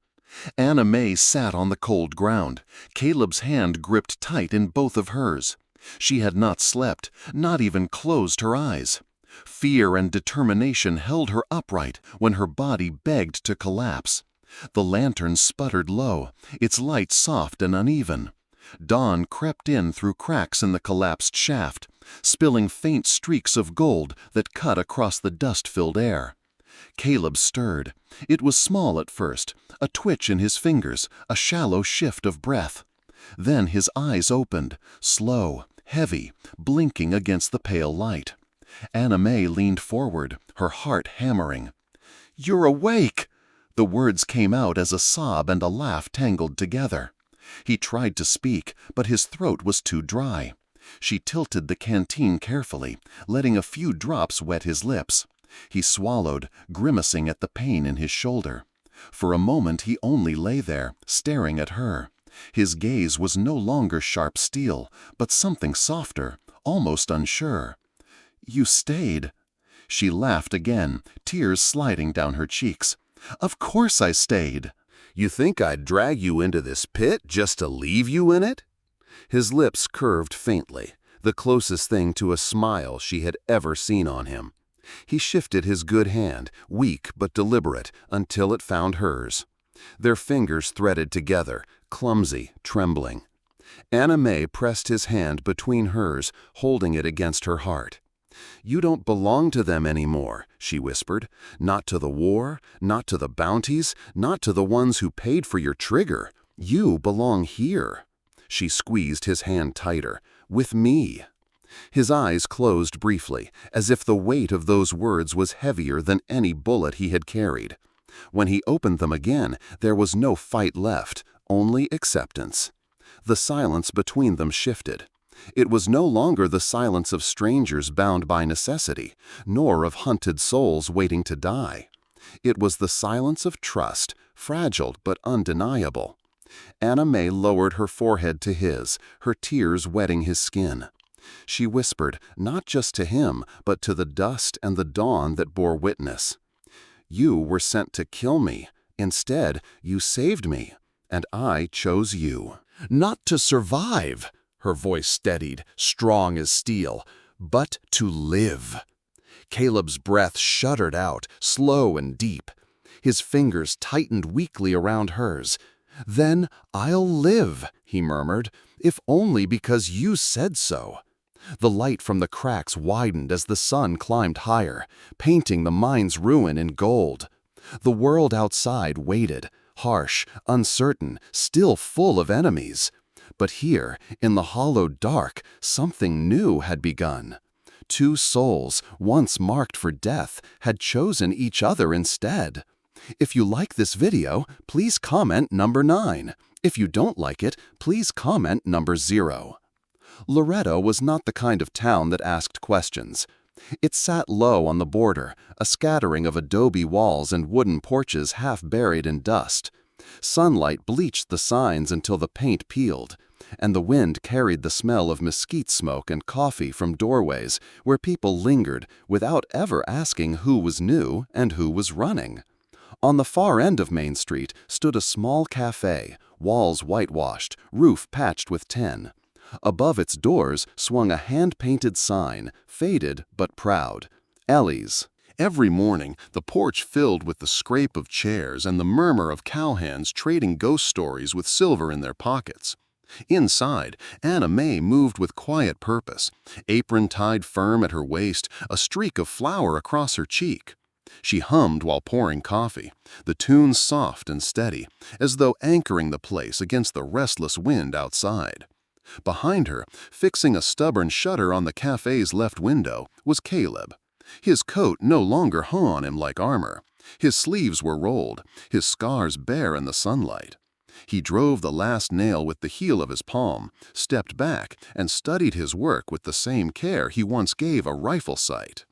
Anna May sat on the cold ground, Caleb's hand gripped tight in both of hers. She had not slept, not even closed her eyes. Fear and determination held her upright when her body begged to collapse. The lantern sputtered low, its light soft and uneven. Dawn crept in through cracks in the collapsed shaft, spilling faint streaks of gold that cut across the dust-filled air. Caleb stirred. It was small at first, a twitch in his fingers, a shallow shift of breath. Then his eyes opened, slow, heavy, blinking against the pale light. Anna May leaned forward, her heart hammering. "You're awake!" The words came out as a sob and a laugh tangled together. He tried to speak, but his throat was too dry. She tilted the canteen carefully, letting a few drops wet his lips. He swallowed, grimacing at the pain in his shoulder. For a moment he only lay there, staring at her. His gaze was no longer sharp steel, but something softer, almost unsure. "You stayed." She laughed again, tears sliding down her cheeks. "Of course I stayed." You think I'd drag you into this pit just to leave you in it? His lips curved faintly, the closest thing to a smile she had ever seen on him. He shifted his good hand, weak but deliberate, until it found hers. Their fingers threaded together, clumsy, trembling. Anna May pressed his hand between hers, holding it against her heart. "You don't belong to them anymore," she whispered. "Not to the war, not to the bounties, not to the ones who paid for your trigger. You belong here." She squeezed his hand tighter. "With me." His eyes closed briefly, as if the weight of those words was heavier than any bullet he had carried. When he opened them again, there was no fight left, only acceptance. The silence between them shifted. It was no longer the silence of strangers bound by necessity, nor of hunted souls waiting to die. It was the silence of trust, fragile but undeniable. Anna May lowered her forehead to his, her tears wetting his skin. She whispered, not just to him, but to the dust and the dawn that bore witness. You were sent to kill me. Instead, you saved me, and I chose you. Not to survive, her voice steadied, strong as steel, but to live. Caleb's breath shuddered out, slow and deep. His fingers tightened weakly around hers. Then I'll live, he murmured, if only because you said so. The light from the cracks widened as the sun climbed higher, painting the mine's ruin in gold. The world outside waited, harsh, uncertain, still full of enemies. But here, in the hollow dark, something new had begun. Two souls, once marked for death, had chosen each other instead. If you like this video, please comment number 9. If you don't like it, please comment number 0. Loretto was not the kind of town that asked questions. It sat low on the border, a scattering of adobe walls and wooden porches half buried in dust. Sunlight bleached the signs until the paint peeled, and the wind carried the smell of mesquite smoke and coffee from doorways where people lingered without ever asking who was new and who was running. On the far end of Main Street stood a small cafe, walls whitewashed, roof patched with tin. Above its doors swung a hand-painted sign, faded but proud, Ellie's. Every morning, the porch filled with the scrape of chairs and the murmur of cowhands trading ghost stories with silver in their pockets. Inside, Anna May moved with quiet purpose, apron tied firm at her waist, a streak of flour across her cheek. She hummed while pouring coffee, the tune soft and steady, as though anchoring the place against the restless wind outside. Behind her, fixing a stubborn shutter on the cafe's left window, was Caleb. His coat no longer hung on him like armor. His sleeves were rolled, his scars bare in the sunlight. He drove the last nail with the heel of his palm, stepped back, and studied his work with the same care he once gave a rifle sight.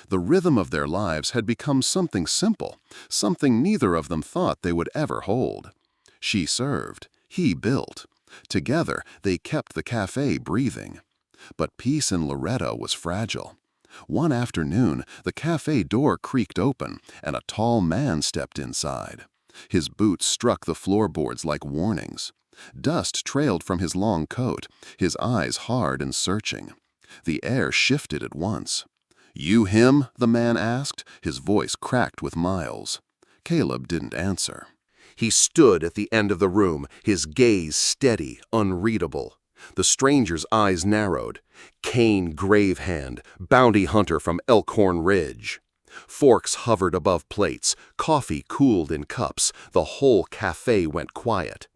The rhythm of their lives had become something simple, something neither of them thought they would ever hold. She served, he built. Together, they kept the cafe breathing. But peace in Loretto was fragile. One afternoon, the cafe door creaked open, and a tall man stepped inside. His boots struck the floorboards like warnings. Dust trailed from his long coat, his eyes hard and searching. The air shifted at once. "You him?" the man asked, his voice cracked with miles. Caleb didn't answer. He stood at the end of the room, his gaze steady, unreadable. The stranger's eyes narrowed. Cain Gravehand, bounty hunter from Elkhorn Ridge. Forks hovered above plates, coffee cooled in cups, the whole cafe went quiet.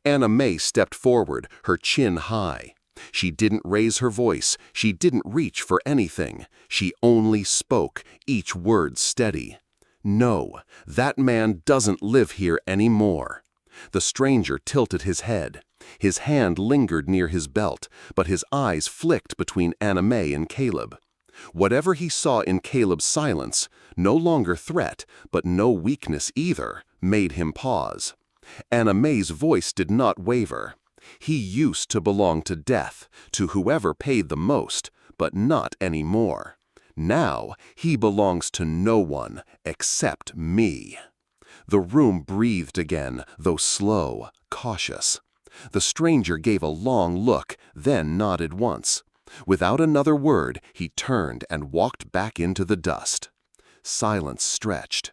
Anna May stepped forward, her chin high. She didn't raise her voice, she didn't reach for anything. She only spoke, each word steady. "No, that man doesn't live here anymore." The stranger tilted his head. His hand lingered near his belt, but his eyes flicked between Anna May and Caleb. Whatever he saw in Caleb's silence, no longer threat, but no weakness either, made him pause. Anna May's voice did not waver. He used to belong to death, to whoever paid the most, but not anymore. Now he belongs to no one except me. The room breathed again, though slow, cautious. The stranger gave a long look, then nodded once. Without another word, he turned and walked back into the dust. Silence stretched.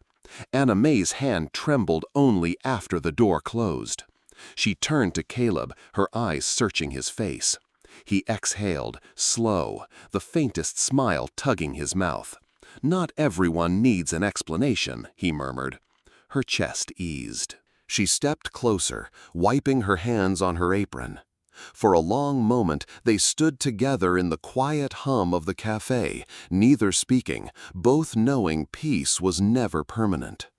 Anna May's hand trembled only after the door closed. She turned to Caleb, her eyes searching his face. He exhaled, slow, the faintest smile tugging his mouth. "Not everyone needs an explanation," he murmured. Her chest eased. She stepped closer, wiping her hands on her apron. For a long moment they stood together in the quiet hum of the cafe, neither speaking, both knowing peace was never permanent.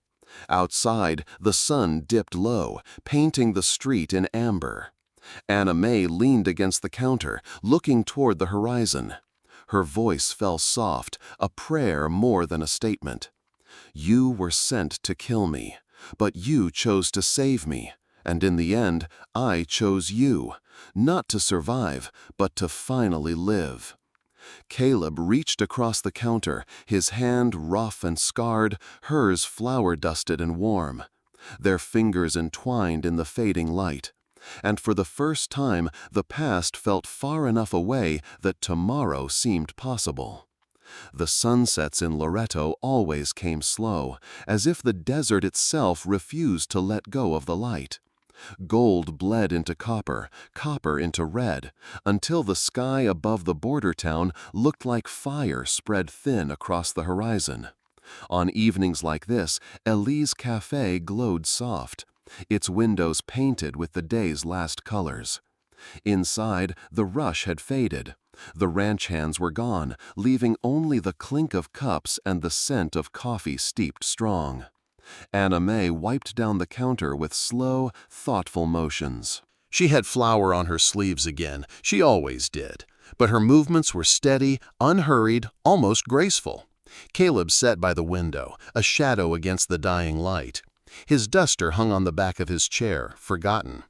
Outside, the sun dipped low, painting the street in amber. Anna May leaned against the counter, looking toward the horizon. Her voice fell soft, a prayer more than a statement. "You were sent to kill me, but you chose to save me, and in the end, I chose you. Not to survive, but to finally live. Caleb reached across the counter, his hand rough and scarred, hers flour-dusted and warm. Their fingers entwined in the fading light. And for the first time, the past felt far enough away that tomorrow seemed possible. The sunsets in Loreto always came slow, as if the desert itself refused to let go of the light. Gold bled into copper, copper into red, until the sky above the border town looked like fire spread thin across the horizon. On evenings like this, Elise Café glowed soft, its windows painted with the day's last colors. Inside, the rush had faded. The ranch hands were gone, leaving only the clink of cups and the scent of coffee steeped strong. Anna May wiped down the counter with slow, thoughtful motions. She had flour on her sleeves again, she always did, but her movements were steady, unhurried, almost graceful. Caleb sat by the window, a shadow against the dying light. His duster hung on the back of his chair, forgotten.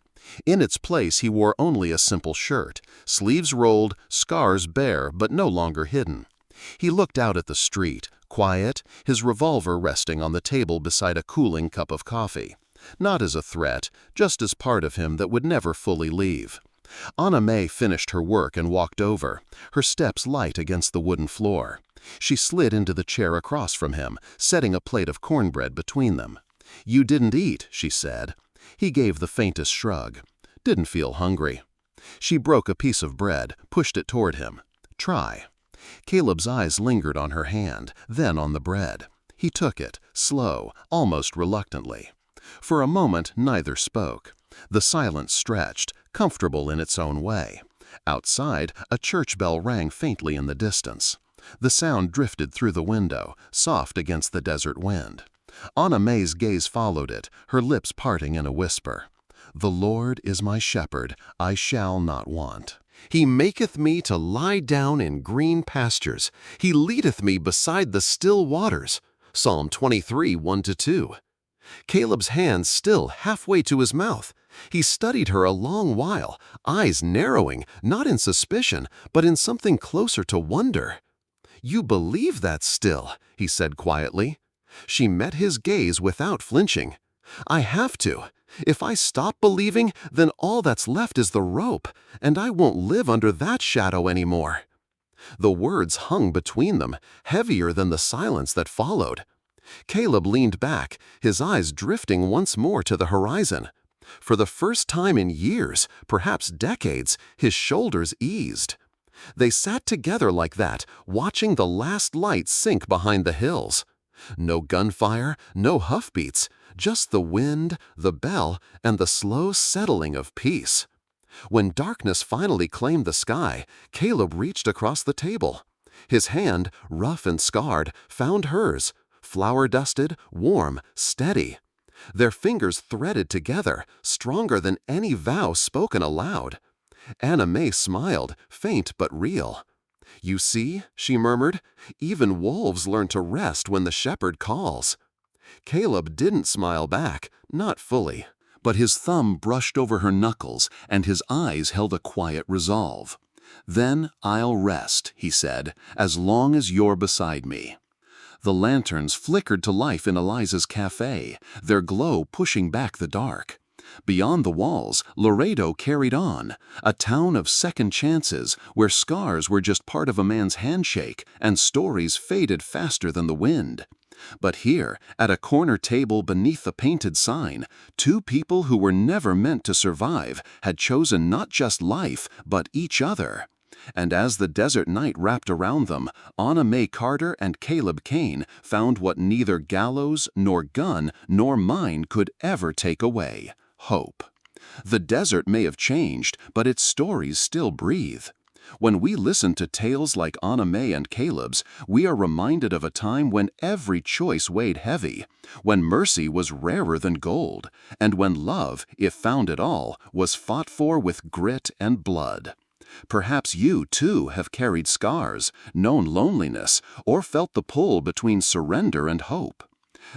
In its place he wore only a simple shirt, sleeves rolled, scars bare but no longer hidden. He looked out at the street, quiet, his revolver resting on the table beside a cooling cup of coffee. Not as a threat, just as part of him that would never fully leave. Anna May finished her work and walked over, her steps light against the wooden floor. She slid into the chair across from him, setting a plate of cornbread between them. "You didn't eat," she said. He gave the faintest shrug. "Didn't feel hungry." She broke a piece of bread, pushed it toward him. "Try." Caleb's eyes lingered on her hand, then on the bread. He took it, slow, almost reluctantly. For a moment neither spoke. The silence stretched, comfortable in its own way. Outside, a church bell rang faintly in the distance. The sound drifted through the window, soft against the desert wind. Anna May's gaze followed it, her lips parting in a whisper. "The Lord is my shepherd, I shall not want. He maketh me to lie down in green pastures. He leadeth me beside the still waters." Psalm 23, 1-2. Caleb's hand still halfway to his mouth. He studied her a long while, eyes narrowing, not in suspicion, but in something closer to wonder. "You believe that still," he said quietly. She met his gaze without flinching. "I have to. If I stop believing, then all that's left is the rope, and I won't live under that shadow anymore." The words hung between them, heavier than the silence that followed. Caleb leaned back, his eyes drifting once more to the horizon. For the first time in years, perhaps decades, his shoulders eased. They sat together like that, watching the last light sink behind the hills. No gunfire, no hoofbeats, just the wind, the bell, and the slow settling of peace. When darkness finally claimed the sky, Caleb reached across the table. His hand, rough and scarred, found hers, flour-dusted, warm, steady. Their fingers threaded together, stronger than any vow spoken aloud. Anna May smiled, faint but real. "You see," she murmured, "even wolves learn to rest when the shepherd calls." Caleb didn't smile back, not fully, but his thumb brushed over her knuckles and his eyes held a quiet resolve. "Then I'll rest," he said, "as long as you're beside me." The lanterns flickered to life in Eliza's cafe, their glow pushing back the dark. Beyond the walls, Laredo carried on, a town of second chances where scars were just part of a man's handshake and stories faded faster than the wind. But here, at a corner table beneath a painted sign, two people who were never meant to survive had chosen not just life, but each other. And as the desert night wrapped around them, Anna May Carter and Caleb Kane found what neither gallows, nor gun, nor mine could ever take away: hope. The desert may have changed, but its stories still breathe. When we listen to tales like Anna May and Caleb's, we are reminded of a time when every choice weighed heavy, when mercy was rarer than gold, and when love, if found at all, was fought for with grit and blood. Perhaps you, too, have carried scars, known loneliness, or felt the pull between surrender and hope.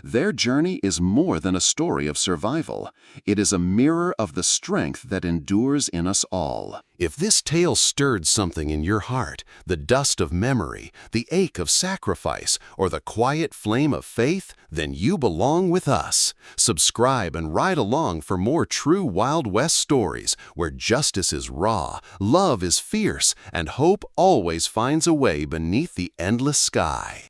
Their journey is more than a story of survival. It is a mirror of the strength that endures in us all. If this tale stirred something in your heart, the dust of memory, the ache of sacrifice, or the quiet flame of faith, then you belong with us. Subscribe and ride along for more true Wild West stories where justice is raw, love is fierce, and hope always finds a way beneath the endless sky.